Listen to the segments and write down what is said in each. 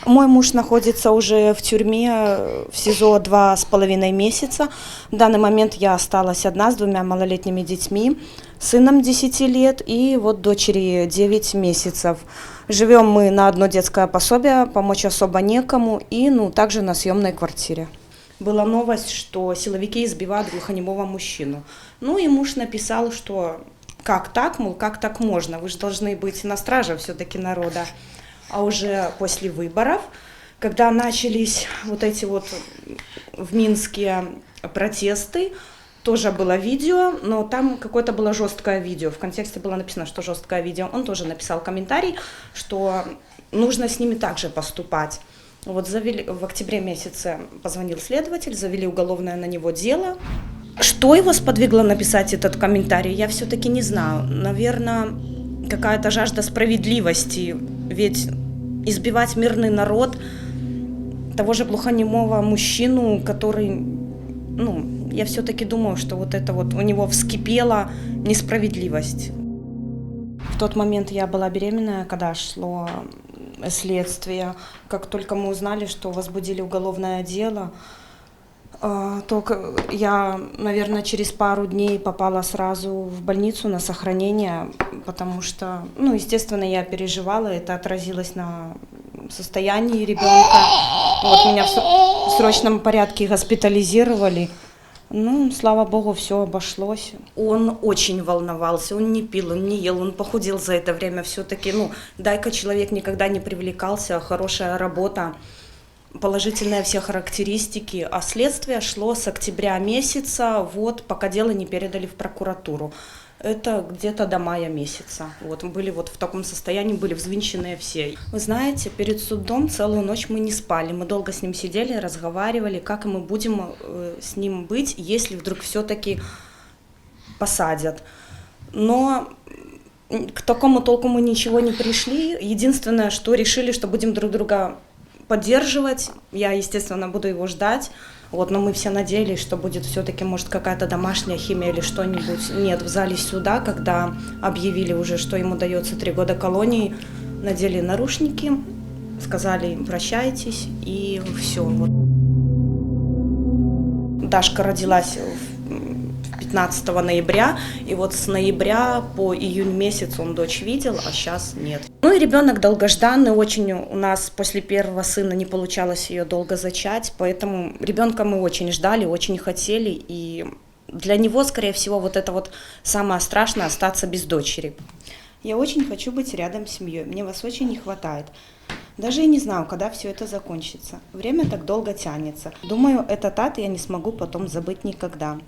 Мой муж находится уже в тюрьме, в СИЗО 2,5 месяца. В данный момент я осталась одна с 2 малолетними детьми, сыном 10 лет и вот дочери 9 месяцев. Живем мы на одно детское пособие, помочь особо некому, и также на съемной квартире. Была новость, что силовики избивают глухонемого мужчину. И муж написал, что как так, мол, как так можно, вы же должны быть на страже все-таки народа. А уже после выборов, когда начались вот эти вот в Минске протесты, тоже было видео, но там какое-то было жесткое видео. В контексте было написано, что жесткое видео. Он тоже написал комментарий, что нужно с ними также поступать. Вот в октябре месяце позвонил следователь, завели уголовное на него дело. Что его сподвигло написать этот комментарий, я все-таки не знаю. Наверное, какая-то жажда справедливости, ведь избивать мирный народ, того же глухонемого мужчину, который, я все-таки думаю, что вот это вот у него вскипела несправедливость. В тот момент я была беременная, когда шло следствие. Как только мы узнали, что возбудили уголовное дело, то я, наверное, через пару дней попала сразу в больницу на сохранение, потому что, естественно, я переживала, это отразилось на состоянии ребенка. Вот меня в срочном порядке госпитализировали. Слава богу, все обошлось. Он очень волновался, он не пил, он не ел, он похудел за это время все-таки. Дай-ка человек никогда не привлекался, хорошая работа. Положительные все характеристики, а следствие шло с октября месяца, пока дело не передали в прокуратуру. Это где-то до мая месяца. Были в таком состоянии, были взвинченные все. Вы знаете, перед судом целую ночь мы не спали, мы долго с ним сидели, разговаривали, как мы будем с ним быть, если вдруг все-таки посадят. Но к такому толку мы ничего не пришли. Единственное, что решили, что будем друг друга поддерживать. Я, естественно, буду его ждать. Но мы все надеялись, что будет все-таки, может, какая-то домашняя химия или что-нибудь. Нет, в зале суда, когда объявили уже, что ему дается 3 года колонии, надели наручники, сказали прощайтесь, и все. Дашка родилась 15 ноября, и с ноября по июнь месяц он дочь видел, а сейчас нет. И ребенок долгожданный, очень у нас после первого сына не получалось ее долго зачать, поэтому ребенка мы очень ждали, очень хотели, и для него, скорее всего, это самое страшное — остаться без дочери. Я очень хочу быть рядом с семьей, мне вас очень не хватает. Даже и не знаю, когда все это закончится. Время так долго тянется. Думаю, этот ад я не смогу потом забыть никогда.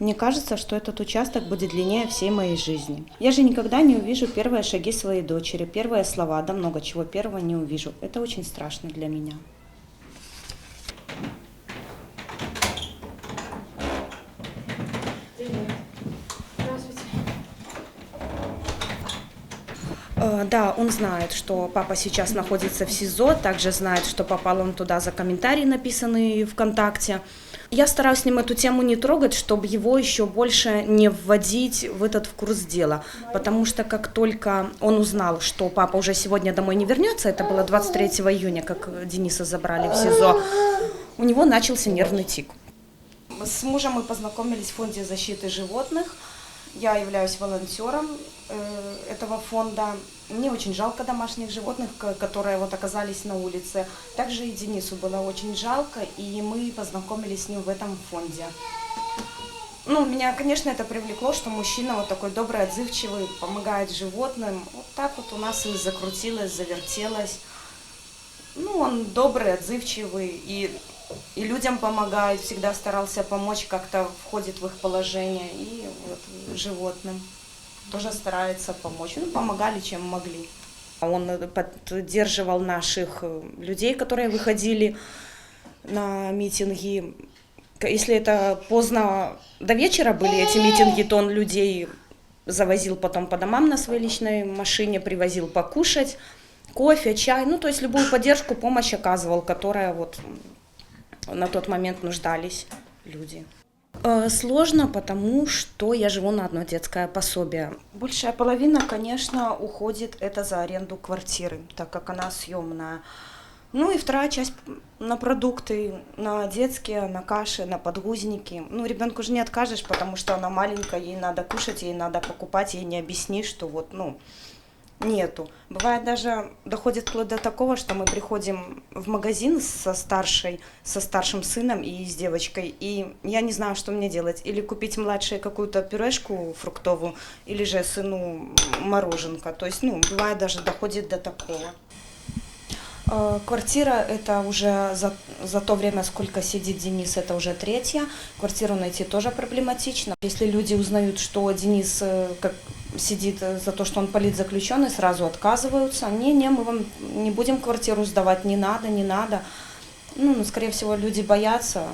Мне кажется, что этот участок будет длиннее всей моей жизни. Я же никогда не увижу первые шаги своей дочери, первые слова, да много чего первого не увижу. Это очень страшно для меня. Да, он знает, что папа сейчас находится в СИЗО, также знает, что попал он туда за комментарии, написанные ВКонтакте. Я стараюсь с ним эту тему не трогать, чтобы его еще больше не вводить в курс дела, потому что как только он узнал, что папа уже сегодня домой не вернется, это было 23 июня, как Дениса забрали в СИЗО, у него начался нервный тик. С мужем мы познакомились в фонде защиты животных. Я являюсь волонтером этого фонда. Мне очень жалко домашних животных, которые оказались на улице. Также и Денису было очень жалко, и мы познакомились с ним в этом фонде. Меня, конечно, это привлекло, что мужчина такой добрый, отзывчивый, помогает животным. Так у нас и закрутилось, завертелось. Он добрый, отзывчивый и людям помогает, всегда старался помочь, как-то входит в их положение, и животным тоже старается помочь. Помогали, чем могли. Он поддерживал наших людей, которые выходили на митинги. Если это поздно до вечера были эти митинги, то он людей завозил потом по домам на своей личной машине, привозил покушать, кофе, чай, то есть любую поддержку, помощь оказывал, которая на тот момент нуждались люди. Сложно, потому что я живу на одно детское пособие. Большая половина, конечно, уходит это за аренду квартиры, так как она съемная. Ну и вторая часть на продукты, на детские, на каши, на подгузники. Ну, ребенку же не откажешь, потому что она маленькая, ей надо кушать, ей надо покупать, ей не объяснишь, что вот, нету. Бывает даже, доходит вплоть до такого, что мы приходим в магазин со старшим сыном и с девочкой, и я не знаю, что мне делать. Или купить младшей какую-то пюрешку фруктовую, или же сыну мороженка. То есть, бывает даже доходит до такого. Квартира – это уже за то время, сколько сидит Денис, это уже третья. Квартиру найти тоже проблематично. Если люди узнают, что Денис сидит за то, что он политзаключенный, сразу отказываются. Не, мы вам не будем квартиру сдавать, не надо. Скорее всего, люди боятся.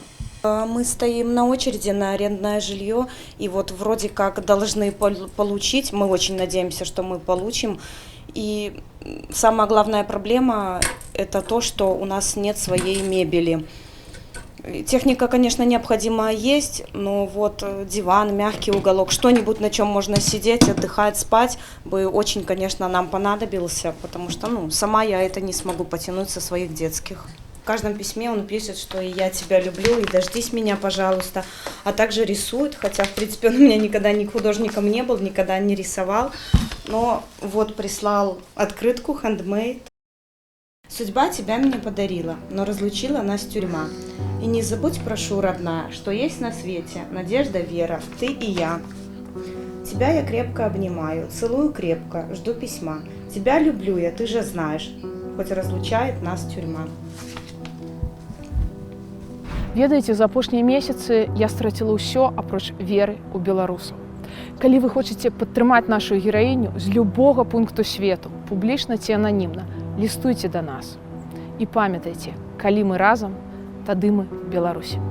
Мы стоим на очереди на арендное жилье, и вот вроде как должны получить, мы очень надеемся, что мы получим. И самая главная проблема – это то, что у нас нет своей мебели. Техника, конечно, необходимая есть, но вот диван, мягкий уголок, что-нибудь, на чем можно сидеть, отдыхать, спать, бы очень, конечно, нам понадобился, потому что, сама я это не смогу потянуть со своих детских. В каждом письме он пишет, что и я тебя люблю, и дождись меня, пожалуйста, а также рисует, хотя, в принципе, он у меня никогда ни художником не был, никогда не рисовал, но вот прислал открытку, handmade. Судьба тебя мне подарила, но разлучила нас тюрьма. И не забудь, прошу, родная, что есть на свете надежда, вера, ты и я. Тебя я крепко обнимаю, целую крепко, жду письма. Тебя люблю я, ты же знаешь, хоть разлучает нас тюрьма. Ведаеце, за апошнія месяцы я страціла ўсё апроч веры ў беларусаў. Калі вы хочаце падтрымаць нашу гераіню з любога пункту свету, публічна ці ананімна, лістуйце да нас. І памятайце, калі мы разам, тады мы Беларусі.